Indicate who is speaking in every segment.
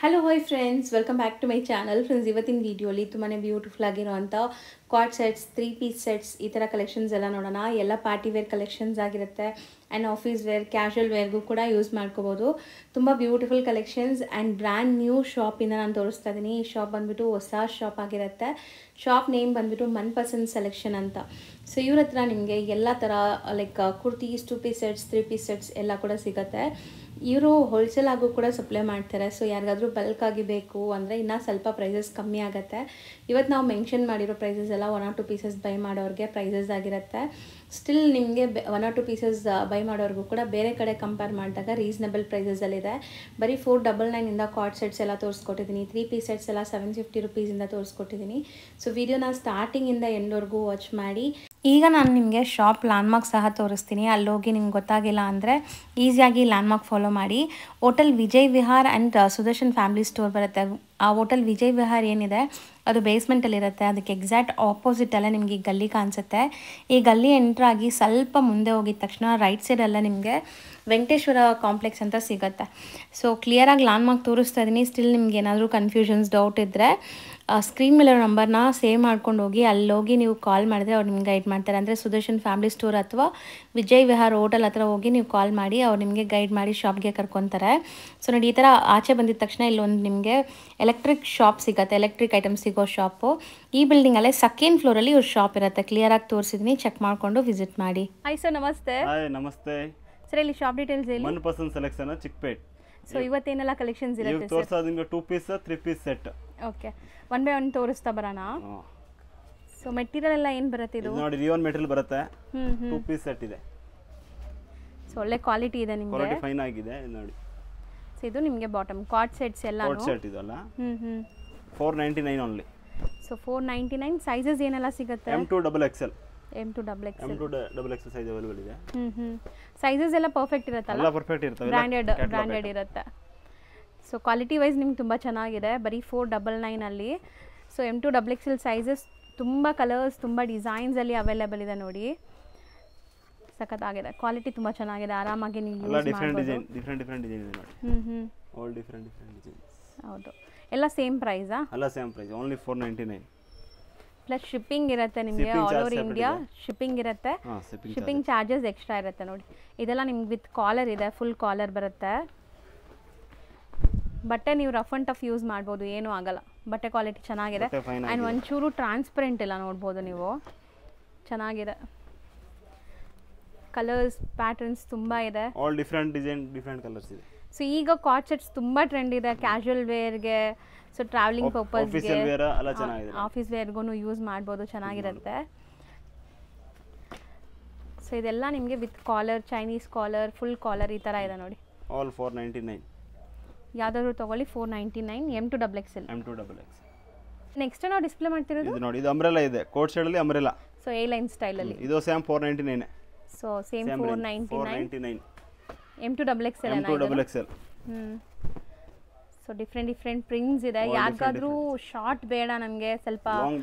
Speaker 1: Hello hi friends, welcome back to my channel. Friends, ಇವತ್ತಿನ ವೀಡಿಯೋಲಿ ತುಂಬಾ ಬ್ಯೂಟಿಫುಲ್ ಆಗಿರೋಂಥ ಕ್ವಾಡ್ ಸೆಟ್ಸ್, 3 ಪೀಸ್ ಸೆಟ್ಸ್ ಈ ಥರ ಕಲೆಕ್ಷನ್ಸ್ ಎಲ್ಲ ನೋಡೋಣ. ಎಲ್ಲ ಪಾರ್ಟಿ ವೇರ್ ಕಲೆಕ್ಷನ್ಸ್ ಆಗಿರುತ್ತೆ ಆ್ಯಂಡ್ ಆಫೀಸ್ ವೇರ್, ಕ್ಯಾಶುವಲ್ ವೇರ್ಗೂ ಕೂಡ ಯೂಸ್ ಮಾಡ್ಕೋಬೋದು. ತುಂಬ beautiful collections and brand new ಶಾಪಿಂದ ನಾನು ತೋರಿಸ್ತಾ ಇದ್ದೀನಿ. ಈ ಶಾಪ್ ಬಂದುಬಿಟ್ಟು ಹೊಸ ಶಾಪ್ ಆಗಿರುತ್ತೆ. ಶಾಪ್ ನೇಮ್ ಬಂದುಬಿಟ್ಟು ಮನ್ಪಸಂದ್ ಸೆಲೆಕ್ಷನ್ ಅಂತ. ಸೊ ಇವ್ರ ಹತ್ರ ನಿಮಗೆ ಎಲ್ಲ ಥರ like kurtis, 2 piece sets, 3 piece sets ಎಲ್ಲ ಕೂಡ ಸಿಗುತ್ತೆ. ಇವರು ಹೋಲ್ಸೇಲ್ ಆಗು ಕೂಡ ಸಪ್ಲೈ ಮಾಡ್ತಾರೆ. ಸೊ ಯಾರಿಗಾದ್ರೂ ಬಲ್ಕ್ ಆಗಿ ಬೇಕು ಅಂದರೆ ಇನ್ನೂ ಸ್ವಲ್ಪ ಪ್ರೈಸಸ್ ಕಮ್ಮಿ ಆಗುತ್ತೆ. ಇವತ್ತು ನಾವು ಮೆನ್ಷನ್ ಮಾಡಿರೋ ಪ್ರೈಸಸ್ ಎಲ್ಲ 1 or 2 ಪೀಸಸ್ ಬೈ ಮಾಡೋರಿಗೆ ಪ್ರೈಸಸ್ ಆಗಿರುತ್ತೆ. ಸ್ಟಿಲ್ ನಿಮಗೆ 1 or 2 ಪೀಸಸ್ ಬೈ ಮಾಡೋರಿಗೂ ಕೂಡ ಬೇರೆ ಕಡೆ ಕಂಪೇರ್ ಮಾಡಿದಾಗ ರೀಸನಬಲ್ ಪ್ರೈಸಸಲ್ಲಿದೆ. ಬರೀ 499 ಕಾರ್ಡ್ ಸೆಟ್ಸ್ ಎಲ್ಲ ತೋರಿಸ್ಕೊಟ್ಟಿದ್ದೀನಿ. 3 ಪೀಸ್ ಸೆಟ್ಸ್ ಎಲ್ಲ 750 ರುಪೀಸಿಂದ ತೋರಿಸ್ಕೊಟ್ಟಿದ್ದೀನಿ. ಸೊ ವಿಡಿಯೋನ ಸ್ಟಾರ್ಟಿಂಗಿಂದ ಎಂಡ್ವರೆಗೂ ವಾಚ್ ಮಾಡಿ. ಈಗ ನಾನು ನಿಮಗೆ ಶಾಪ್ ಲ್ಯಾಂಡ್ಮಾರ್ಕ್ ಸಹ ತೋರಿಸ್ತೀನಿ. ಅಲ್ಲೋಗಿ ನಿಮ್ಗೆ ಗೊತ್ತಾಗಿಲ್ಲ ಅಂದರೆ ಈಸಿಯಾಗಿ ಲ್ಯಾಂಡ್ಮಾರ್ಕ್ ಫಾಲೋ ಮಾಡಿ. Hotel Vijay Vihar and Sudarshan family store ಬರುತ್ತೆ. ಆ ಹೋಟೆಲ್ ವಿಜಯ್ ವಿಹಾರ್ ಏನಿದೆ ಅದು ಬೇಸ್ಮೆಂಟಲ್ಲಿರುತ್ತೆ. ಅದಕ್ಕೆ ಎಕ್ಸಾಕ್ಟ್ ಆಪೋಸಿಟಲ್ಲೇ ನಿಮಗೆ ಈ ಗಲ್ಲಿ ಕಾಣಿಸುತ್ತೆ. ಈ ಗಲ್ಲಿ ಎಂಟ್ರಾಗಿ ಸ್ವಲ್ಪ ಮುಂದೆ ಹೋಗಿದ ತಕ್ಷಣ ರೈಟ್ ಸೈಡಲ್ಲೇ ನಿಮಗೆ ವೆಂಕಟೇಶ್ವರ ಕಾಂಪ್ಲೆಕ್ಸ್ ಅಂತ ಸಿಗುತ್ತೆ. ಸೊ ಕ್ಲಿಯರಾಗಿ ಲ್ಯಾಂಡ್ಮಾರ್ಕ್ ತೋರಿಸ್ತಾ ಇದ್ದೀನಿ. ಸ್ಟಿಲ್ ನಿಮ್ಗೆ ಏನಾದರೂ ಕನ್ಫ್ಯೂಷನ್ಸ್, ಡೌಟ್ ಇದ್ದರೆ ಸ್ಕ್ರೀನ್ ಮೇಲೆ ನಂಬರ್ನ ಸೇವ್ ಮಾಡ್ಕೊಂಡು ಹೋಗಿ ಅಲ್ಲೋಗಿ ನೀವು ಕಾಲ್ ಮಾಡಿದ್ರೆ ಅವ್ರು ನಿಮ್ಗೆ ಗೈಡ್ ಮಾಡ್ತಾರೆ. ಅಂದರೆ ಸುದರ್ಶನ್ ಫ್ಯಾಮಿಲಿ ಸ್ಟೋರ್ ಅಥವಾ ವಿಜಯ್ ವಿಹಾರ್ ಹೋಟೆಲ್ ಹತ್ರ ಹೋಗಿ ನೀವು ಕಾಲ್ ಮಾಡಿ ಅವ್ರು ನಿಮಗೆ ಗೈಡ್ ಮಾಡಿ ಶಾಪ್ಗೆ ಕರ್ಕೊತಾರೆ. ಸೊ ನೋಡಿ, ಈ ಥರ ಆಚೆ ಬಂದಿದ ತಕ್ಷಣ ಇಲ್ಲೊಂದು ನಿಮಗೆ ಎಲೆಕ್ಟ್ರಿಕ್ ಶಾಪ್ ಸಿಗುತ್ತೆ, ಎಲೆಕ್ಟ್ರಿಕ್ ಐಟಮ್ಸ್ ಸಿಗೋ ಶಾಪು. ಈ ಬಿಲ್ಡಿಂಗಲ್ಲೇ ಸೆಕೆಂಡ್ ಫ್ಲೋರಲ್ಲಿ ಇವ್ರ ಶಾಪ್ ಇರುತ್ತೆ. ಕ್ಲಿಯರಾಗಿ ತೋರಿಸಿದ್ದೀನಿ, ಚೆಕ್ ಮಾಡಿಕೊಂಡು ವಿಸಿಟ್ ಮಾಡಿ. ಹಾಯ್ ಸರ್, ನಮಸ್ತೆ.
Speaker 2: ಹಾಯ್, ನಮಸ್ತೆ
Speaker 1: ಸರ್, ಇಲ್ಲಿ ಶಾಪ್ ಡೀಟೇಲ್ಸ್ ಹೇಳಿ.
Speaker 2: ಮನ್ಪಸಂದ್ ಸೆಲೆಕ್ಷನ್, ಚಿಕ್ಕಪೇಟ್.
Speaker 1: ಸೊ ಇವತ್ತೇನೆಲ್ಲ ಕಲೆಕ್ಷನ್ಸ್ ಇರುತ್ತೆ ಸರ್?
Speaker 2: ತೋರಿಸೋದು 2 piece 3 piece set.
Speaker 1: Okay, 1 by 1 ತೋರಿಸ್ತಾ ಬರೋಣ. ಸೊ ಮೆಟೀರಿಯಲ್ ಎಲ್ಲ ಏನು ಬರುತ್ತೆ ಇದು?
Speaker 2: ನೋಡಿ, ರಿಯೋನ್ ಮೆಟೀರಿಯಲ್ ಬರುತ್ತೆ. 2 ಪೀಸ್ ಸೆಟ್ ಇದೆ.
Speaker 1: ಸೊ ಒಳ್ಳೆ ಕ್ವಾಲಿಟಿ ಇದೆ ನಿಮಗೆ,
Speaker 2: ಕ್ವಾಲಿಟಿ ಫೈನ್ ಆಗಿದೆ ನೋಡಿ.
Speaker 1: ಸೊ ಇದು ನಿಮಗೆ ಬಾಟಮ್ ಕಾರ್ಡ್ ಸೆಟ್ಸ್ ಎಲ್ಲ.
Speaker 2: ಕಾರ್ಡ್ ಸೆಟ್ ಇದಲ್ಲ, 499 ಓನ್ಲಿ.
Speaker 1: ಸೊ 499. ಸೈಜಸ್ ಏನೆಲ್ಲ ಸಿಗುತ್ತೆ?
Speaker 2: M2 XXL.
Speaker 1: M2 XXL.
Speaker 2: M2 XXL size available ಇದೆ.
Speaker 1: ಸೈಜಸ್ ಎಲ್ಲ ಪರ್ಫೆಕ್ಟ್ ಇರುತ್ತಲ್ಲ?
Speaker 2: ಎಲ್ಲ ಪರ್ಫೆಕ್ಟ್ ಇರ್ತವೆ,
Speaker 1: ಬ್ರಾಂಡೆಡ್ ಇರುತ್ತೆ. ಸೊ ಕ್ವಾಲಿಟಿ ವೈಸ್ ನಿಮ್ಗೆ ತುಂಬ ಚೆನ್ನಾಗಿದೆ. ಬರೀ 499 ಅಲ್ಲಿ. ಸೊ M2 XXL ಸೈಜಸ್ ತುಂಬ ಕಲರ್ಸ್, ತುಂಬ ಡಿಸೈನ್ಸಲ್ಲಿ ಅವೈಲೇಬಲ್ ಇದೆ ನೋಡಿ. ಸಖತ್ತಾಗಿದೆ, ಕ್ವಾಲಿಟಿ ತುಂಬ ಚೆನ್ನಾಗಿದೆ. ಆರಾಮಾಗಿ ನೀವು ಯೂಸ್ ಮಾಡ್ಬೋದು.
Speaker 2: ಡಿಫರೆಂಟ್ ಡಿಸೈನ್ ಇದೆ ನೋಡಿ. All different designs.
Speaker 1: ಹೌದು, ಎಲ್ಲ ಸೇಮ್ ಪ್ರೈಸಾ?
Speaker 2: ಎಲ್ಲ same price, only 499.
Speaker 1: Plus shipping ಇರುತ್ತೆ ನಿಮಗೆ, ಆಲ್ ಓವರ್ ಇಂಡಿಯಾ ಶಿಪ್ಪಿಂಗ್ ಇರುತ್ತೆ. ಶಿಪ್ಪಿಂಗ್ ಚಾರ್ಜಸ್ ಎಕ್ಸ್ಟ್ರಾ ಇರುತ್ತೆ ನೋಡಿ. ಇದೆಲ್ಲ ನಿಮ್ಗೆ ವಿತ್ ಕಾಲರ್ ಇದೆ, ಫುಲ್ ಕಾಲರ್ ಬರುತ್ತೆ. ಬಟ್ಟೆ ನೀವು ರಫ್ ಆ್ಯಂಡ್ ಟಫ್ ಯೂಸ್ ಮಾಡ್ಬೋದು, ಏನೂ ಆಗಲ್ಲ. ಬಟ್ಟೆ ಕ್ವಾಲಿಟಿ ಚೆನ್ನಾಗಿದೆ ಆ್ಯಂಡ್ ಒಂಚೂರು ಟ್ರಾನ್ಸ್ಪರೆಂಟ್ ಇಲ್ಲ, ನೋಡ್ಬೋದು ನೀವು. ಚೆನ್ನಾಗಿದೆ, ಕಲರ್ಸ್ ಪ್ಯಾಟರ್ನ್ಸ್ ತುಂಬ ಇದೆ.
Speaker 2: All different design, different colours ಇದೆ.
Speaker 1: ಸೊ ಈಗ ಕಾರ್ಡ್ ಸೆಟ್ಸ್ ತುಂಬ ಟ್ರೆಂಡ್ ಇದೆ ಕ್ಯಾಶುವಲ್ ವೇರ್ಗೆ, ಸೊ ಟ್ರಾವೆಲಿಂಗ್ ಪರ್ಪಸ್ಗೆ, ಆಫೀಸ್ ವೇರ್ಗೂ ಯೂಸ್ ಮಾಡ್ಬೋದು, ಚೆನ್ನಾಗಿರುತ್ತೆ. ಸೊ ಇದೆಲ್ಲ ನಿಮಗೆ with collar, Chinese collar, full collar ಈ ಥರ ಇದೆ ನೋಡಿ.
Speaker 2: ಆಲ್ 499.
Speaker 1: ಯಾವ್ದಾದ್ರು ತಗೊಳ್ಳಿ, 499. M2 XXL. ನೆಕ್ಸ್ಟ್ ನಾವು ಡಿಸ್ಪ್ಲೇ ಮಾಡ್ತಿರೋದು
Speaker 2: ಇದು ನೋಡಿ, ಇದು ಅಂಬ್ರೆಲಾ ಇದೆ, ಕೋಟ್ ಸೈಡ್ ಅಲ್ಲಿ umbrella.
Speaker 1: So A line style ಅಲ್ಲಿ.
Speaker 2: ಇದು same 499.
Speaker 1: So same 499. M2 XXL. So different prints ಇದೆ. ಯಾರಿಗಾದ್ರೂ ಶಾರ್ಟ್ ಬೇಡ, ನಮಗೆ ಸ್ವಲ್ಪ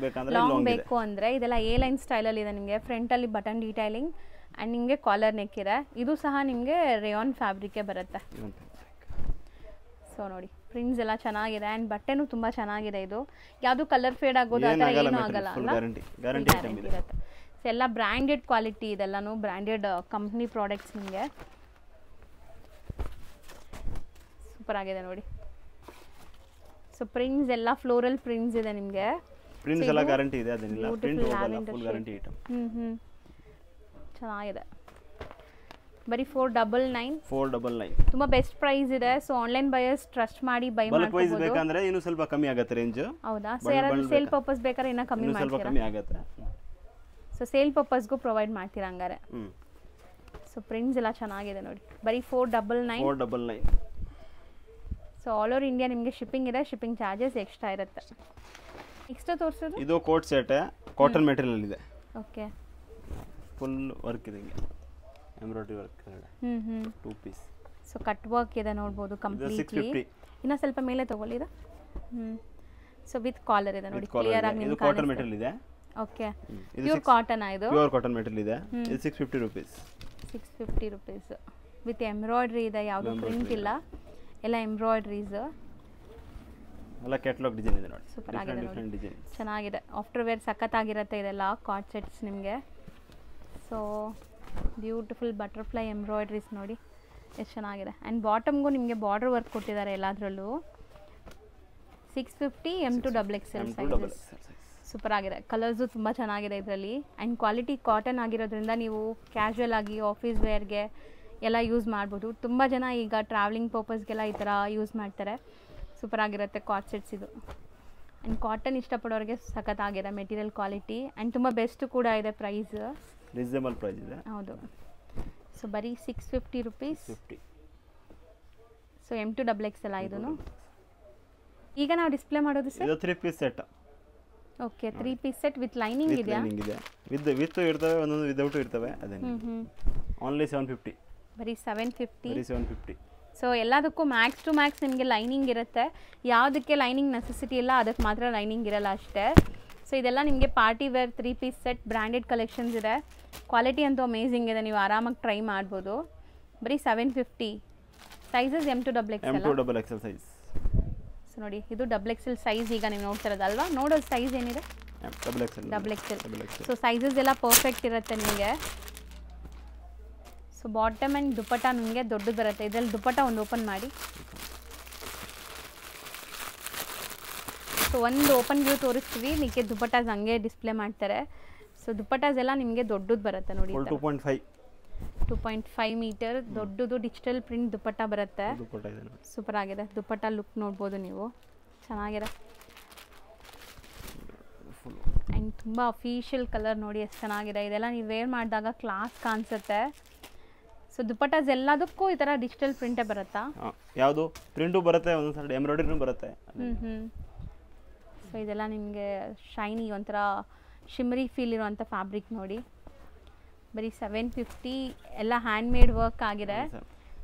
Speaker 1: ಲಾಂಗ್ ಬೇಕು ಅಂದರೆ ಇದೆಲ್ಲ ಎ ಲೈನ್ ಸ್ಟೈಲಲ್ಲಿ ಇದೆ. ನಿಮಗೆ ಫ್ರಂಟಲ್ಲಿ ಬಟನ್ ಡೀಟೈಲಿಂಗ್ ಆ್ಯಂಡ್ ನಿಮಗೆ ಕಾಲರ್ ನೆಕ್ ಇದೆ. ಇದು ಸಹ ನಿಮಗೆ ರೇಯಾನ್ ಫ್ಯಾಬ್ರಿಕ್ಗೆ ಬರುತ್ತೆ. ಸೊ ನೋಡಿ, ಪ್ರಿಂಟ್ಸ್ ಎಲ್ಲ ಚೆನ್ನಾಗಿದೆ ಆ್ಯಂಡ್ ಬಟ್ಟೆನೂ ತುಂಬ ಚೆನ್ನಾಗಿದೆ. ಇದು ಯಾವುದು ಕಲರ್ ಫೇಡ್ ಆಗೋದು ಆ ಥರ ಏನೂ ಆಗಲ್ಲ ಅಲ್ಲ, ಗ್ಯಾರಂಟಿ ಇರುತ್ತೆ. ಸೊ ಎಲ್ಲ ಬ್ರ್ಯಾಂಡೆಡ್ ಕ್ವಾಲಿಟಿ, ಇದೆಲ್ಲನೂ ಬ್ರ್ಯಾಂಡೆಡ್ ಕಂಪ್ನಿ ಪ್ರಾಡಕ್ಟ್ಸ್. ನಿಮಗೆ ಸೂಪರ್ ಆಗಿದೆ ನೋಡಿ. ಸೊ ಪ್ರಿಂಟ್ಸ್ ಎಲ್ಲ ಫ್ಲೋರಲ್ ಪ್ರಿಂಟ್ಸ್ ಇದೆ ನಿಮಗೆ.
Speaker 2: ಪ್ರಿಂಟ್ಸ್ ಎಲ್ಲ ಗ್ಯಾರಂಟಿ ಇದೆ, ಅದನ್ನೆಲ್ಲ ಪ್ರಿಂಟ್ ಹೋಗಲ್ಲ, ಫುಲ್ ಗ್ಯಾರಂಟಿ ಐಟಮ್.
Speaker 1: ಚೆನ್ನಾಗಿದೆ. ಬರೀ 499. ತುಂಬಾ ಬೆಸ್ಟ್ ಪ್ರೈಸ್ ಇದೆ. ಸೊ ಆನ್ಲೈನ್ ಬಯರ್ಸ್ ಟ್ರಸ್ಟ್ ಮಾಡಿ ಬೈ
Speaker 2: ಮಾಡ್ಬೋದು. ಪ್ರೈಸ್ ಬೇಕಂದ್ರೆ ಇನ್ನೂ ಸ್ವಲ್ಪ ಕಮ್ಮಿ ಆಗುತ್ತೆ ರೇಂಜ್.
Speaker 1: ಹೌದಾ? ಸೊ ಯಾರಾದ್ರೂ ಸೇಲ್ ಪರ್ಪಸ್ ಬೇಕಾದ್ರೆ ಇನ್ನೂ ಕಮ್ಮಿ ಮಾಡ್ತೀರಾ?
Speaker 2: ಸ್ವಲ್ಪ ಕಮ್ಮಿ ಆಗುತ್ತೆ.
Speaker 1: ಸೊ ಸೇಲ್ ಪರ್ಪಸ್ಗೂ ಪ್ರೊವೈಡ್ ಮಾಡ್ತೀರಾ ಹಂಗಾರೆ? ಸೊ ಪ್ರಿಂಟ್ಸ್ ಎಲ್ಲ ಚೆನ್ನಾಗಿದೆ ನೋಡಿ. ಬರೀ 499. ಸೊ ಆಲ್ ಓವರ್ ಇಂಡಿಯಾ ನಿಮಗೆ ಶಿಪ್ಪಿಂಗ್ ಇದೆ, ಶಿಪ್ಪಿಂಗ್ ಚಾರ್ಜಸ್ ಎಕ್ಸ್ಟ್ರಾ ಇರುತ್ತೆ. ನೆಕ್ಸ್ಟ್ ತೋರಿಸೋದು
Speaker 2: ಇದು ಕೋಟ್ ಸೆಟ್, ಕಾಟನ್ ಮೆಟೀರಿಯಲ್ ಇದೆ.
Speaker 1: ಓಕೆ,
Speaker 2: ಫುಲ್ ವರ್ಕ್ ಇದೆ, embroidery work. 2 piece.
Speaker 1: So cut work ಇದೆ, ನೋಡ್ಬೋದು ಕಂಪ್ಲೀಟ್ಲಿ. ಇನ್ನ ಸ್ವಲ್ಪ ಮೇಲೆ ತಗೊಳ್ಳಿ ಇದು. ಸೊ ವಿತ್ ಕಾಲರ್ ಇದೆ ನೋಡಿ, ಕ್ಲಿಯರ್ ಆಗಿ ನಿಮಗೆ
Speaker 2: ಕಾಟನ್ ಮೆಟೀರಿಯಲ್ ಇದೆ.
Speaker 1: ಓಕೆ, ಪ್ಯೂರ್ ಕಾಟನ್ ಇದು.
Speaker 2: ಪ್ಯೂರ್ ಕಾಟನ್ ಮೆಟೀರಿಯಲ್ ಇದೆ. ಇದು 650 ರೂಪೀಸ್.
Speaker 1: 650 ರೂಪೀಸ್ ವಿತ್ ಎಂಬ್ರಾಯ್ಡರಿ ಇದೆ. ಯಾವುದು ಪ್ರಿಂಟ್ ಇಲ್ಲ, ಎಲ್ಲ ಎಂಬ್ರಾಯ್ಡ್ರೀಸ್.
Speaker 2: ಎಲ್ಲ ಕ್ಯಾಟ್ಲಾಗ್ ಡಿಸೈನ್ ಇದೆ ನೋಡಿ.
Speaker 1: ಸೂಪರ್ ಆಗಿದೆ ನೋಡಿ,
Speaker 2: ಡಿಫ್ರೆಂಟ್ ಡಿಸೈನ್
Speaker 1: ಚೆನ್ನಾಗಿದೆ. ಆಫ್ಟರ್ ವೇರ್ ಸಖತ್ತಾಗಿರುತ್ತೆ ಇದೆಲ್ಲ ಕಾರ್ಡ್ ಸೆಟ್ಸ್ ನಿಮಗೆ. ಸೊ ಬ್ಯೂಟಿಫುಲ್ ಬಟರ್ಫ್ಲೈ ಎಂಬ್ರಾಯ್ಡ್ರೀಸ್ ನೋಡಿ ಎಷ್ಟು ಚೆನ್ನಾಗಿದೆ. ಆ್ಯಂಡ್ ಬಾಟಮ್ಗೂ ನಿಮಗೆ ಬಾರ್ಡರ್ ವರ್ಕ್ ಕೊಟ್ಟಿದ್ದಾರೆ ಎಲ್ಲದರಲ್ಲೂ. 650 M2XXL ಸೈಜಸ್. ಸೂಪರ್ ಆಗಿದೆ. ಕಲರ್ಸು ತುಂಬ ಚೆನ್ನಾಗಿದೆ ಇದರಲ್ಲಿ. ಆ್ಯಂಡ್ ಕ್ವಾಲಿಟಿ ಕಾಟನ್ ಆಗಿರೋದ್ರಿಂದ ನೀವು ಕ್ಯಾಶುವಲ್ ಆಗಿ ಆಫೀಸ್ ವೇರ್ಗೆ ಎಲ್ಲ ಯೂಸ್ ಮಾಡ್ಬೋದು. ತುಂಬ ಜನ ಈಗ ಟ್ರಾವೆಲಿಂಗ್ ಪರ್ಪಸ್ಗೆಲ್ಲ ಈ ಥರ ಯೂಸ್ ಮಾಡ್ತಾರೆ. ಸೂಪರ್ ಆಗಿರುತ್ತೆ ಕಾರ್ಡ್ ಸೆಟ್ಸ್ ಇದು. ಆ್ಯಂಡ್ ಕಾಟನ್ ಇಷ್ಟಪಡೋರಿಗೆ ಸಖತ್ತಾಗಿದೆ ಮೆಟೀರಿಯಲ್ ಕ್ವಾಲಿಟಿ. ಆ್ಯಂಡ್ ತುಂಬ ಬೆಸ್ಟ್ ಕೂಡ ಇದೆ ಪ್ರೈಸ್.
Speaker 2: ರೀಸನೇಬಲ್ ಪ್ರೈಸ್ ಇದೆ.
Speaker 1: ಹೌದು. ಸೊ ಬರೀ 650 ರುಪೀಸ್. ಸೊ M2XXL ಇದೂ. ಈಗ ನಾವು ಡಿಸ್ಪ್ಲೇ ಮಾಡೋದು ಸರ್
Speaker 2: ಇದು 3 piece set.
Speaker 1: Okay, 3 piece set with lining ಇದೆಯಾ?
Speaker 2: ಲೈನಿಂಗ್ ಇದೆ. ವಿತ್ ಇರ್ತವೆ, ಒಂದೊಂದು ವಿದೌಟ್ ಇರ್ತವೆ. ಅದೇನೆ ಓನ್ಲಿ 750.
Speaker 1: ಬರೀ 750.
Speaker 2: ಬರೀ 750.
Speaker 1: ಸೊ ಎಲ್ಲದಕ್ಕೂ ಮ್ಯಾಕ್ಸ್ ಟು ಮ್ಯಾಕ್ಸ್ ನಿಮಗೆ ಲೈನಿಂಗ್ ಇರುತ್ತೆ. ಯಾವುದಕ್ಕೆ ಲೈನಿಂಗ್ ನೆಸೆಸಿಟಿ ಇಲ್ಲ ಅದಕ್ಕೆ ಮಾತ್ರ ಲೈನಿಂಗ್ ಇರಲ್ಲ ಅಷ್ಟೇ. ಸೊ ಇದೆಲ್ಲ ನಿಮಗೆ party wear 3 piece set branded collections ಇದೆ. ಕ್ವಾಲಿಟಿ ಅಂತೂ ಅಮೇಝಿಂಗ್ ಇದೆ, ನೀವು ಆರಾಮಾಗಿ ಟ್ರೈ ಮಾಡ್ಬೋದು. ಬರೀ 750. Sizes M2XXL
Speaker 2: size.
Speaker 1: ಸೊ ನೋಡಿ ಇದು XXL ಸೈಜ್ ಈಗ ನೀವು ನೋಡ್ತಿರೋದಲ್ವಾ? ನೋಡೋದು ಸೈಜ್ ಏನಿದೆ? XXL. ಸೊ ಸೈಜಸ್ ಎಲ್ಲ ಪರ್ಫೆಕ್ಟ್ ಇರುತ್ತೆ ನಿಮಗೆ. ಸೊ ಬಾಟಮ್ ಆ್ಯಂಡ್ ದುಪ್ಪಟ್ಟ ನಿಮಗೆ ದೊಡ್ಡದು ಬರುತ್ತೆ. ಇದರಲ್ಲಿ ದುಪ್ಪಟ್ಟ ಒಂದು ಓಪನ್ ಮಾಡಿ. ಸೊ ಒಂದು ಓಪನ್ ವ್ಯೂ ತೋರಿಸ್ತೀವಿ, ನಿಮಗೆ ದುಪ್ಪಟ್ಟಾಸ್ ಹಂಗೆ ಡಿಸ್ಪ್ಲೇ ಮಾಡ್ತಾರೆ. ಸೊ ದುಪ್ಪಟ್ಟಾಸ್ ಎಲ್ಲ ನಿಮಗೆ ದೊಡ್ಡದು ಬರುತ್ತೆ ನೋಡಿ. 2.5 ಮೀಟರ್ ದೊಡ್ಡದು ಡಿಜಿಟಲ್ ಪ್ರಿಂಟ್ ದುಪ್ಪಟ್ಟ ಬರುತ್ತೆ. ಸೂಪರ್ ಆಗಿದೆ. ದುಪ್ಪಟ್ಟ ಲುಕ್ ನೋಡ್ಬೋದು ನೀವು, ಚೆನ್ನಾಗಿದೆ. ಆ್ಯಂಡ್ ತುಂಬ ಅಫಿಷಿಯಲ್ ಕಲರ್ ನೋಡಿ ಎಷ್ಟು ಚೆನ್ನಾಗಿದೆ. ಇದೆಲ್ಲ ನೀವು ವೇರ್ ಮಾಡಿದಾಗ ಕ್ಲಾಸ್ ಕಾಣಿಸುತ್ತೆ. ಸೊ ದುಪ್ಪಟ್ಟಾಸ್ ಎಲ್ಲದಕ್ಕೂ ಈ ಥರ ಡಿಜಿಟಲ್ ಪ್ರಿಂಟೇ ಬರುತ್ತಾ?
Speaker 2: ಯಾವುದು ಪ್ರಿಂಟು ಬರುತ್ತೆ, ಒಂದೊಂದು ಸಲ ಎಂಬ್ರಾಯ್ಡ್ರಿನೂ ಬರುತ್ತೆ.
Speaker 1: ಸೊ ಇದೆಲ್ಲ ನಿಮಗೆ ಶೈನಿ ಒಂಥರ ಶಿಮ್ರಿ ಫೀಲ್ ಇರುವಂಥ ಫ್ಯಾಬ್ರಿಕ್ ನೋಡಿ. ಬರೀ 750. ಎಲ್ಲ ಹ್ಯಾಂಡ್ ಮೇಡ್ ವರ್ಕ್ ಆಗಿದೆ.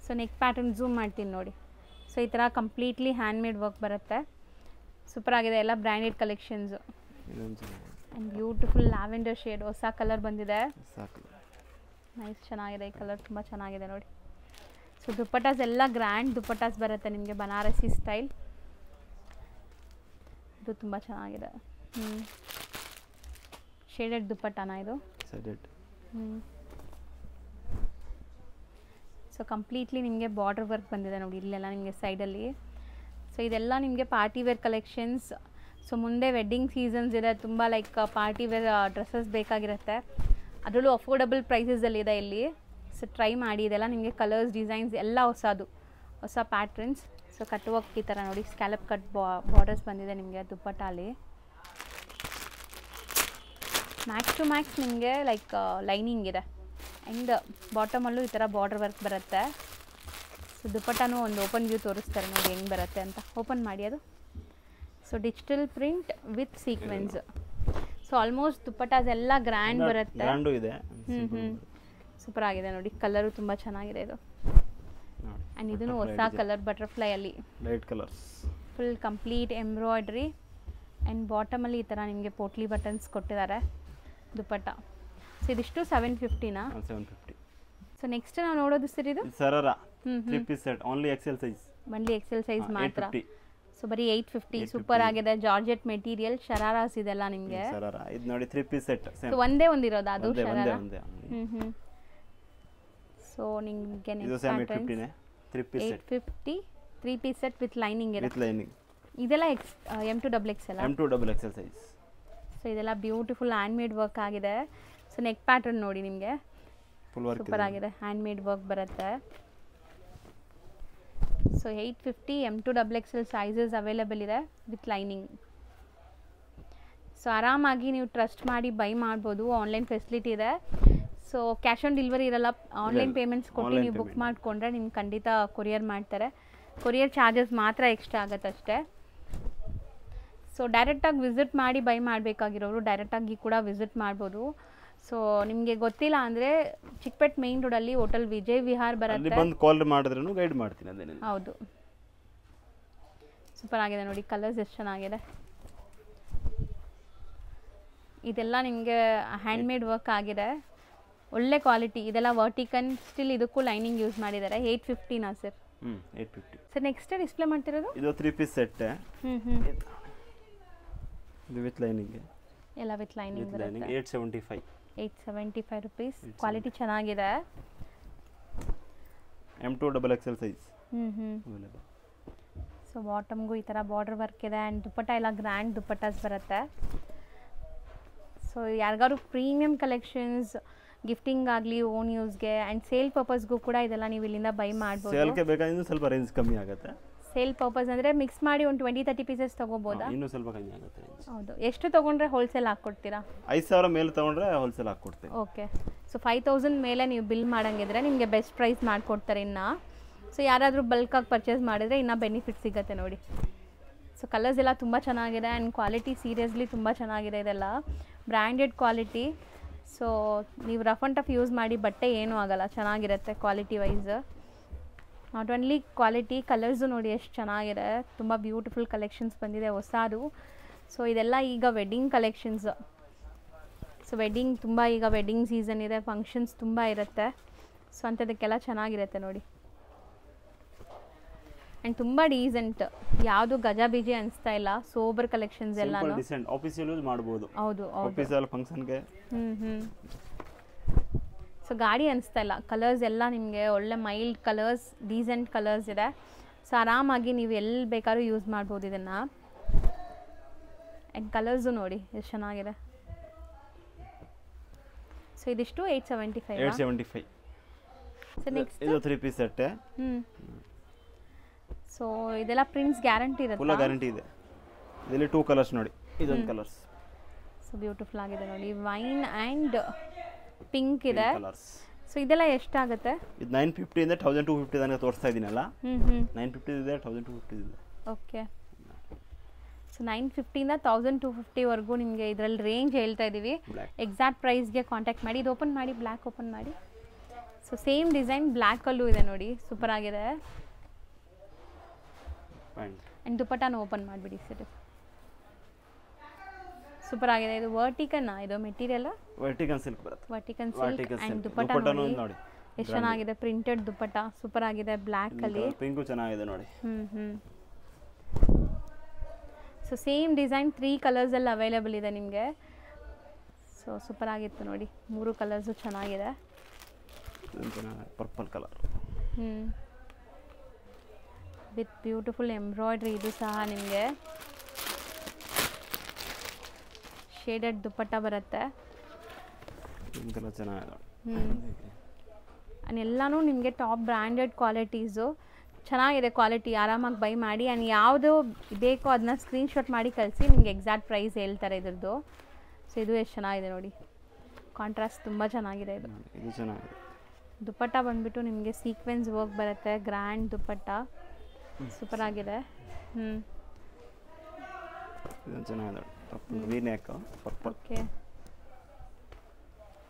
Speaker 1: ಸೊ ನೆಕ್ ಪ್ಯಾಟರ್ನ್ ಝೂಮ್ ಮಾಡ್ತೀನಿ ನೋಡಿ. ಸೊ ಈ ಥರ ಕಂಪ್ಲೀಟ್ಲಿ ಹ್ಯಾಂಡ್ ಮೇಡ್ ವರ್ಕ್ ಬರುತ್ತೆ. ಸೂಪರ್ ಆಗಿದೆ. ಎಲ್ಲ branded collections. And beautiful lavender shade ಹೊಸ ಕಲರ್ ಬಂದಿದೆ. ನೈಸ್, ಚೆನ್ನಾಗಿದೆ ಈ ಕಲರ್, ತುಂಬ ಚೆನ್ನಾಗಿದೆ ನೋಡಿ. ಸೊ ದುಪ್ಪಟ್ಟಾಸ್ ಎಲ್ಲ ಗ್ರ್ಯಾಂಡ್ ದುಪ್ಪಟ್ಟಾಸ್ ಬರುತ್ತೆ ನಿಮಗೆ, ಬನಾರಸಿ ಸ್ಟೈಲ್. ಇದು ತುಂಬ ಚೆನ್ನಾಗಿದೆ. ಶೇಡೆಡ್ ದುಪ್ಪಟ್ಟಾನ ಇದು? ಸೊ ಕಂಪ್ಲೀಟ್ಲಿ ನಿಮಗೆ ಬಾರ್ಡರ್ ವರ್ಕ್ ಬಂದಿದೆ ನೋಡಿ ಇಲ್ಲೆಲ್ಲ ನಿಮಗೆ ಸೈಡಲ್ಲಿ. ಸೊ ಇದೆಲ್ಲ ನಿಮಗೆ ಪಾರ್ಟಿ ವೇರ್ ಕಲೆಕ್ಷನ್ಸ್. ಸೊ ಮುಂದೆ ವೆಡ್ಡಿಂಗ್ ಸೀಸನ್ಸ್ ಇದೆ, ತುಂಬ ಲೈಕ್ ಪಾರ್ಟಿ ವೇರ್ ಡ್ರೆಸ್ಸಸ್ ಬೇಕಾಗಿರುತ್ತೆ. ಅದರಲ್ಲೂ ಅಫೋರ್ಡಬಲ್ ಪ್ರೈಸಸಲ್ಲಿ ಇದೆ ಇಲ್ಲಿ. ಸೊ ಟ್ರೈ ಮಾಡಿ. ಇದೆಲ್ಲ ನಿಮಗೆ ಕಲರ್ಸ್ ಡಿಸೈನ್ಸ್ ಎಲ್ಲ ಹೊಸ ಪ್ಯಾಟ್ರನ್ಸ್. ಸೊ ಕಟ್ ವರ್ಕ್ ಈ ಥರ ನೋಡಿ, ಸ್ಕ್ಯಾಲಪ್ ಕಟ್ ಬಾರ್ಡರ್ಸ್ ಬಂದಿದೆ ನಿಮಗೆ ದುಪ್ಪಟ್ಟಾಲಿ. ಮ್ಯಾಕ್ಸ್ ಟು ಮ್ಯಾಕ್ಸ್ ನಿಮಗೆ ಲೈಕ್ ಲೈನಿಂಗ್ ಇದೆ. ಆ್ಯಂಡ್ ಬಾಟಮಲ್ಲೂ ಈ ಥರ ಬಾರ್ಡರ್ ವರ್ಕ್ ಬರುತ್ತೆ. ಸೊ ದುಪ್ಪಟ್ಟನೂ ಒಂದು ಓಪನ್ ವ್ಯೂ ತೋರಿಸ್ತಾರೆ ನೋಡಿ ಹೆಂಗೆ ಬರುತ್ತೆ ಅಂತ. ಓಪನ್ ಮಾಡಿ ಅದು. So digital print with sequence. So almost dupattas ಎಲ್ಲ ಗ್ರ್ಯಾಂಡ್ ಬರುತ್ತೆ. ಸೂಪರ್ ಆಗಿದೆ ನೋಡಿ. ಕಲರು ತುಂಬ ಚೆನ್ನಾಗಿದೆ ಇದು. ಆ್ಯಂಡ್ ಇದೂ ಹೊಸ ಕಲರ್ ಬಟರ್ಫ್ಲೈಯಲ್ಲಿ
Speaker 2: light colours,
Speaker 1: full complete embroidery. And ಬಾಟಮಲ್ಲಿ ಈ ಥರ ನಿಮಗೆ ಪೋಟ್ಲಿ ಬಟನ್ಸ್ ಕೊಟ್ಟಿದ್ದಾರೆ ದುಪ್ಪಟ್ಟ. ಸೊ ಇದಿಷ್ಟು 750ನಾ?
Speaker 2: 750.
Speaker 1: ಸೊ ನೆಕ್ಸ್ಟ್ ನಾವು ನೋಡೋದು ಸರ್ ಇದು
Speaker 2: sharara 3 piece set only XL size.
Speaker 1: Only XL size ಮಾತ್ರ. ಸೊ ಬರೀ 850. ಸೂಪರ್ ಆಗಿದೆ. ಜಾರ್ಜೆಟ್ ಮೆಟೀರಿಯಲ್, ಶರಾರಾಸ್ ಇದೆಲ್ಲ ನಿಮಗೆ.
Speaker 2: ಶರಾರಾ ಇದು ನೋಡಿ 3 ಪೀಸ್ ಸೆಟ್.
Speaker 1: ಸೊ ಒಂದೇ ಒಂದಿರೋದು ಅದು ಶರಾರಾ? ಸೊ ನಿಮಗೆ
Speaker 2: ಇದು 750 ನೇ 3 piece set.
Speaker 1: 850 3 piece set with lining ಇದೆ.
Speaker 2: With lining.
Speaker 1: ಇದೆಲ್ಲ M2XXL.
Speaker 2: M2XXL size.
Speaker 1: ಸೊ ಇದೆಲ್ಲ ಬ್ಯೂಟಿಫುಲ್ ಹ್ಯಾಂಡ್ ಮೇಡ್ ವರ್ಕ್ ಆಗಿದೆ. ಸೊ ನೆಕ್ ಪ್ಯಾಟರ್ನ್ ನೋಡಿ ನಿಮಗೆ ಸೂಪರ್ ಆಗಿದೆ. ಹ್ಯಾಂಡ್ ಮೇಡ್ ವರ್ಕ್ ಬರುತ್ತೆ. ಸೊ 850 M2XXL ಸೈಜಸ್ ಅವೈಲೇಬಲ್ ಇದೆ ವಿತ್ ಲೈನಿಂಗ್. ಸೊ ಆರಾಮಾಗಿ ನೀವು ಟ್ರಸ್ಟ್ ಮಾಡಿ ಬೈ ಮಾಡ್ಬೋದು. ಆನ್ಲೈನ್ ಫೆಸಿಲಿಟಿ ಇದೆ. ಸೊ ಕ್ಯಾಶ್ ಆನ್ ಡೆಲಿವರಿ ಇರಲ್ಲ. ಆನ್ಲೈನ್ ಪೇಮೆಂಟ್ಸ್ ಕೊಟ್ಟು ನೀವು ಬುಕ್ ಮಾಡಿಕೊಂಡ್ರೆ ನಿಮ್ಗೆ ಖಂಡಿತ ಕೊರಿಯರ್ ಮಾಡ್ತಾರೆ. ಕೊರಿಯರ್ ಚಾರ್ಜಸ್ ಮಾತ್ರ ಎಕ್ಸ್ಟ್ರಾ ಆಗುತ್ತೆ ಅಷ್ಟೇ. ಸೊ ಡೈರೆಕ್ಟಾಗಿ ವಿಸಿಟ್ ಮಾಡಿ ಬೈ ಮಾಡಬೇಕಾಗಿರೋರು ಡೈರೆಕ್ಟಾಗಿ ಕೂಡ ವಿಸಿಟ್ ಮಾಡ್ಬೋದು. ಸೊ ನಿಮಗೆ ಗೊತ್ತಿಲ್ಲ ಅಂದರೆ ಚಿಕ್ಕಪೇಟ್ ಮೇನ್ ರೋಡಲ್ಲಿ ಹೋಟೆಲ್ ವಿಜಯ್ ವಿಹಾರ್ ಬರುತ್ತೆ.
Speaker 2: ಬಂದು ಕಾಲ್ ಮಾಡಿದ್ರೂ ಗೈಡ್ ಮಾಡ್ತೀನಿ ಅದೇನೆ.
Speaker 1: ಹೌದು, ಸೂಪರ್ ಆಗಿದೆ ನೋಡಿ. ಕಲರ್ಸ್ ಎಷ್ಟು ಚೆನ್ನಾಗಿದೆ. ಇದೆಲ್ಲ ನಿಮಗೆ ಹ್ಯಾಂಡ್ ಮೇಡ್ ವರ್ಕ್ ಆಗಿದೆ, ಒಳ್ಳೆ ಕ್ವಾಲಿಟಿ. ಇದೆಲ್ಲ ವರ್ಟಿಕನ್ ಸ್ಟಿಲ್. ಇದಕ್ಕೂ ಲೈನಿಂಗ್ ಯೂಸ್ ಮಾಡಿದ್ದಾರೆ. 850ನಾ ಸರ್?
Speaker 2: 850.
Speaker 1: ಸರ್ ನೆಕ್ಸ್ಟ್ ಡಿಸ್ಪ್ಲೇ ಮಾಡ್ತಿರೋದು
Speaker 2: ಇದು 3 ಪೀಸ್ ಸೆಟ್. ಇದು ವಿತ್ ಲೈನಿಂಗ್.
Speaker 1: ಎಲ್ಲ ವಿತ್ ಲೈನಿಂಗ್ ಬರುತ್ತೆ.
Speaker 2: 875
Speaker 1: rupees. ಕ್ವಾಲಿಟಿ ಚೆನ್ನಾಗಿದೆ.
Speaker 2: M2 XXL size. Available.
Speaker 1: So ಬಾಟಮ್ಗೂ ಈ ಥರ ಬಾರ್ಡರ್ ವರ್ಕ್ ಇದೆ ಆ್ಯಂಡ್ ದುಪ್ಪಟ್ಟ ಎಲ್ಲ ಗ್ರ್ಯಾಂಡ್ ದುಪ್ಪಟ್ಟಾಸ್ ಬರುತ್ತೆ. ಸೊ ಯಾರಿಗಾದ್ರು ಪ್ರೀಮಿಯಂ ಕಲೆಕ್ಷನ್ಸ್ ಗಿಫ್ಟಿಂಗ್ ಆಗಲಿ ಓನ್ ಯೂಸ್ಗೆ ಆ್ಯಂಡ್ ಸೇಲ್ ಪರ್ಪಸ್ಗೂ ಕೂಡ ಇದೆಲ್ಲ ನೀವು ಇಲ್ಲಿಂದ ಬೈ ಮಾಡ್ಬೋದು.
Speaker 2: ಸೇಲ್ಗೆ ಬೇಕಾದ್ರೆ ಸ್ವಲ್ಪ ರೇಂಜ್ ಕಮ್ಮಿ ಆಗುತ್ತೆ.
Speaker 1: ಸೇಲ್ ಪರ್ಪಸ್ ಅಂದರೆ ಮಿಕ್ಸ್ ಮಾಡಿ ಒಂದು 20-30 ಪೀಸಸ್ ತೊಗೋಬೋದಾ?
Speaker 2: ಇನ್ನೂ ಸ್ವಲ್ಪ ಕಮ್ಮಿ ಆಗುತ್ತೆ.
Speaker 1: ಹೌದು. ಎಷ್ಟು ತೊಗೊಂಡ್ರೆ ಹೋಲ್ಸೇಲ್ ಹಾಕ್ಕೊಡ್ತೀರಾ?
Speaker 2: 5000 ಮೇಲೆ ತೊಗೊಂಡ್ರೆ ಹೋಲ್ಸೇಲ್ ಹಾಕ್ಕೊಡ್ತೀವಿ.
Speaker 1: ಓಕೆ. ಸೊ 5000 ಮೇಲೆ ನೀವು ಬಿಲ್ ಮಾಡಂಗಿದ್ರೆ ನಿಮಗೆ ಬೆಸ್ಟ್ ಪ್ರೈಸ್ ಮಾಡಿಕೊಡ್ತಾರೆ ಇನ್ನು. ಸೊ ಯಾರಾದರೂ ಬಲ್ಕಾಗಿ ಪರ್ಚೇಸ್ ಮಾಡಿದರೆ ಇನ್ನೂ ಬೆನಿಫಿಟ್ ಸಿಗುತ್ತೆ ನೋಡಿ. ಸೊ ಕಲರ್ಸ್ ಎಲ್ಲ ತುಂಬ ಚೆನ್ನಾಗಿದೆ ಆ್ಯಂಡ್ ಕ್ವಾಲಿಟಿ ಸೀರಿಯಸ್ಲಿ ತುಂಬ ಚೆನ್ನಾಗಿದೆ. ಇದೆಲ್ಲ ಬ್ರ್ಯಾಂಡೆಡ್ ಕ್ವಾಲಿಟಿ. ಸೊ ನೀವು ರಫ್ ಆ್ಯಂಡ್ ಟಫ್ ಯೂಸ್ ಮಾಡಿ ಬಟ್ಟೆ ಏನೂ ಆಗೋಲ್ಲ, ಚೆನ್ನಾಗಿರುತ್ತೆ quality wise. Not only quality, colours ನೋಡಿ ಎಷ್ಟು ಚೆನ್ನಾಗಿದೆ. ತುಂಬ ಬ್ಯೂಟಿಫುಲ್ ಕಲೆಕ್ಷನ್ಸ್ ಬಂದಿದೆ ಹೊಸದು. ಸೊ ಇದೆಲ್ಲ ಈಗ ವೆಡ್ಡಿಂಗ್ ಕಲೆಕ್ಷನ್ಸ್. ಸೊ ವೆಡ್ಡಿಂಗ್ ತುಂಬ ಈಗ ವೆಡ್ಡಿಂಗ್ ಸೀಸನ್ ಇದೆ, ಫಂಕ್ಷನ್ಸ್ ತುಂಬ ಇರುತ್ತೆ. ಸೊ ಅಂಥದಕ್ಕೆಲ್ಲ ಚೆನ್ನಾಗಿರುತ್ತೆ ನೋಡಿ. ಆ್ಯಂಡ್ ತುಂಬ ಡೀಸೆಂಟ್, ಯಾವುದು ಗಜಬೀಜಿ ಅನಿಸ್ತಾ ಇಲ್ಲ. ಸೋಬರ್ ಕಲೆಕ್ಷನ್ಸ್ ಎಲ್ಲ
Speaker 2: ಆಫೀಸಿಯಲ್ ಯೂಸ್ ಮಾಡ್ಬೋದು.
Speaker 1: ಹೌದು
Speaker 2: ಆಫೀಸಿಯಲ್ ಫಂಕ್ಷನ್ಗೆ.
Speaker 1: ಸೊ ಗಾಡಿ ಅನಿಸ್ತಾ ಇಲ್ಲ. ಕಲರ್ಸ್ ಎಲ್ಲ ನಿಮಗೆ ಒಳ್ಳೆ ಮೈಲ್ಡ್ ಕಲರ್ಸ್, ಡೀಸೆಂಟ್ ಕಲರ್ಸ್ ಇದೆ. ಸೊ ಆರಾಮಾಗಿ ನೀವು ಎಲ್ಲಿ ಬೇಕಾದ್ರೂ ಯೂಸ್ ಮಾಡ್ಬೋದು ಇದನ್ನು. ಆ್ಯಂಡ್ ಕಲರ್ಸು ನೋಡಿ ಎಷ್ಟು ಚೆನ್ನಾಗಿದೆ. ಸೊ ಇದಿಷ್ಟು 875. ಸೊ ನೆಕ್ಸ್ಟ್
Speaker 2: ಇದು 3 ಪೀಸ್ ಸೆಟ್.
Speaker 1: ಸೊ ಇದೆಲ್ಲ ಪ್ರಿಂಟ್ಸ್ ಗ್ಯಾರಂಟಿ ಇರುತ್ತೆ.
Speaker 2: ಫುಲ್ ಗ್ಯಾರಂಟಿ ಇದೆ. ಇದರಲ್ಲಿ 2 ಕಲರ್ಸ್ ನೋಡಿ. ಇದೊಂದು ಕಲರ್ಸ್.
Speaker 1: ಸೊ ಬ್ಯೂಟಿಫುಲ್ ಆಗಿದೆ ನೋಡಿ. ವೈನ್ ಆ್ಯಂಡ್ ಪಿಂಕ್ ಇದೆ. ಸೊ ಇದೆಲ್ಲ ಎಷ್ಟಾಗುತ್ತೆ?
Speaker 2: ಇದು 950 ಇಂದ 1250 ತನಕ ತೋರಿಸ್ತಾ ಇದ್ದೀನಲ್ಲ. 950 ಇದೆ, 1250 ಇದೆ.
Speaker 1: ಓಕೆ. ಸೊ 950 ಇಂದ 1250 ವರೆಗೂ ನಿಮಗೆ ಇದರಲ್ಲಿ ರೇಂಜ್ ಹೇಳ್ತಾ ಇದ್ದೀವಿ. ಎಕ್ಸಾಕ್ಟ್ ಪ್ರೈಸ್ಗೆ ಕಾಂಟ್ಯಾಕ್ಟ್ ಮಾಡಿ. ಇದು ಓಪನ್ ಮಾಡಿ, ಬ್ಲ್ಯಾಕ್ ಓಪನ್ ಮಾಡಿ. ಸೊ ಸೇಮ್ ಡಿಸೈನ್ ಬ್ಲ್ಯಾಕಲ್ಲೂ ಇದೆ ನೋಡಿ, ಸೂಪರ್ ಆಗಿದೆ. ಆ್ಯಂಡ್ ದುಪ್ಪಟ್ಟಾನು ಓಪನ್ ಮಾಡಿಬಿಡಿ ಸರ್. ಸೂಪರ್ ಆಗಿದೆ. ಇದು ವರ್ಟಿಕನ್, ಇದು ಮೆಟೀರಿಯಲ್
Speaker 2: ವರ್ಟಿಕನ್ ಸಿಲ್ಕ್ ಬರುತ್ತೆ.
Speaker 1: ವರ್ಟಿಕನ್ ಸಿಲ್ಕ್ ಆ್ಯಂಡ್ ದುಪ್ಪಟ್ಟ ನೋಡಿ ಎಷ್ಟು ಚೆನ್ನಾಗಿದೆ. ಪ್ರಿಂಟೆಡ್ ದುಪ್ಪಟ್ಟ ಸೂಪರ್ ಆಗಿದೆ, ಬ್ಲ್ಯಾಕ್ ಅಲ್ಲಿ.
Speaker 2: ಪಿಂಕು ಚೆನ್ನಾಗಿದೆ ನೋಡಿ.
Speaker 1: ಸೊ ಸೇಮ್ ಡಿಸೈನ್ 3 ಕಲರ್ಸ್ ಅಲ್ಲಿ ಅವೈಲೇಬಲ್ ಇದೆ ನಿಮಗೆ. ಸೊ ಸೂಪರ್ ಆಗಿತ್ತು ನೋಡಿ. 3 ಕಲರ್ಸು ಚೆನ್ನಾಗಿದೆ.
Speaker 2: Purple colour
Speaker 1: with beautiful embroidery. ಇದು ಸಹ ನಿಮಗೆ ಶೇಡೆಡ್ ದುಪ್ಪಟ್ಟ ಬರುತ್ತೆ. ಎಲ್ಲನೂ ನಿಮಗೆ ಟಾಪ್ ಬ್ರ್ಯಾಂಡೆಡ್ ಕ್ವಾಲಿಟೀಸು. ಚೆನ್ನಾಗಿದೆ ಕ್ವಾಲಿಟಿ, ಆರಾಮಾಗಿ ಬೈ ಮಾಡಿ. ಆ್ಯಂಡ್ ಯಾವುದು ಬೇಕೋ ಅದನ್ನ ಸ್ಕ್ರೀನ್ಶಾಟ್ ಮಾಡಿ ಕಳಿಸಿ, ನಿಮಗೆ ಎಕ್ಸಾಕ್ಟ್ ಪ್ರೈಸ್ ಹೇಳ್ತಾರೆ ಇದ್ರದ್ದು. ಸೊ ಇದು ಎಷ್ಟು ಚೆನ್ನಾಗಿದೆ ನೋಡಿ. ಕಾಂಟ್ರಾಸ್ಟ್ ತುಂಬ ಚೆನ್ನಾಗಿದೆ.
Speaker 2: ಇದು ಚೆನ್ನಾಗಿದೆ.
Speaker 1: ದುಪ್ಪಟ್ಟ ಬಂದುಬಿಟ್ಟು ನಿಮಗೆ ಸೀಕ್ವೆನ್ಸ್ ವರ್ಕ್ ಬರುತ್ತೆ, ಗ್ರ್ಯಾಂಡ್ ದುಪ್ಪಟ್ಟ ಸೂಪರ್ ಆಗಿದೆ. Okay.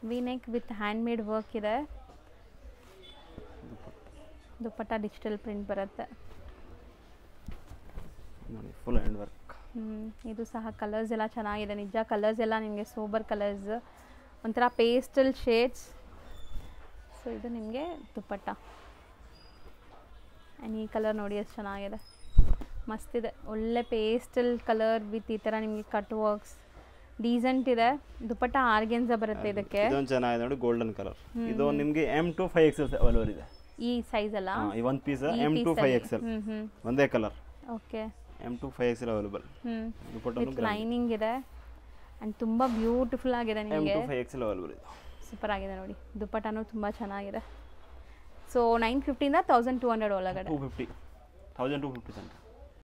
Speaker 1: V neck with hand made work ಇದೆ. ದುಪ್ಪಟ್ಟ ಡಿಜಿಟಲ್ ಪ್ರಿಂಟ್ ಬರುತ್ತೆ
Speaker 2: ನೋಡಿ, ಫುಲ್ ಹ್ಯಾಂಡ್ ವರ್ಕ್.
Speaker 1: ಇದು ಸಹ ಕಲರ್ಸ್ ಎಲ್ಲ ಚೆನ್ನಾಗಿದೆ ನಿಜ. ಕಲರ್ಸ್ ಎಲ್ಲ ನಿಮಗೆ ಸೋಬರ್ ಕಲರ್ಸ್, ಒಂಥರ ಪೇಸ್ಟಲ್ ಶೇಡ್ಸ್. ಸೊ ಇದು ನಿಮಗೆ ದುಪ್ಪಟ್ಟ. ಆ್ಯಂಡ್ ಈ ಕಲರ್ ನೋಡಿ ಎಷ್ಟು ಚೆನ್ನಾಗಿದೆ, ಮಸ್ತಿದೆ. ಒಳ್ಳೆ ಪೇಸ್ಟಲ್ ಕಲರ್ ವಿತ್ ಈ ಥರ ನಿಮಗೆ ಕಟ್ ವರ್ಕ್ಸ್, ಡೀಸೆಂಟ್ ಇದೆ. ದುಪ್ಪಟ್ಟ ಆರ್ಗೆನ್ಸಾ ಬರುತ್ತೆ ಇದಕ್ಕೆ.
Speaker 2: ಇದೊಂದು ಚೆನ್ನಾಗಿದೆ ನೋಡಿ, ಗೋಲ್ಡನ್ ಕಲರ್. ಇದು ನಿಮಗೆ M2 5XL ಅವೈಲೇಬಲ್ ಇದೆ.
Speaker 1: ಈ ಸೈಜ್ ಅಲ್ಲ,
Speaker 2: ಈ ಒಂದು ಪೀಸ್ M2 5XL ಒಂದೇ colour.
Speaker 1: Okay.
Speaker 2: M2 5XL available.
Speaker 1: With lining ಇದೆ ಆ್ಯಂಡ್ ತುಂಬ ಬ್ಯೂಟಿಫುಲ್ ಆಗಿದೆ ನಿಮಗೆ.
Speaker 2: M2 5XL ಅವೈಲೇಬಲ್ ಇದೆ.
Speaker 1: ಸೂಪರ್ ಆಗಿದೆ ನೋಡಿ. ದುಪ್ಪಟ್ಟನೂ ತುಂಬ ಚೆನ್ನಾಗಿದೆ. ಸೊ 950 ಇಂದ 1200 ಒಳಗಡೆ.
Speaker 2: 1250 ತನಕ.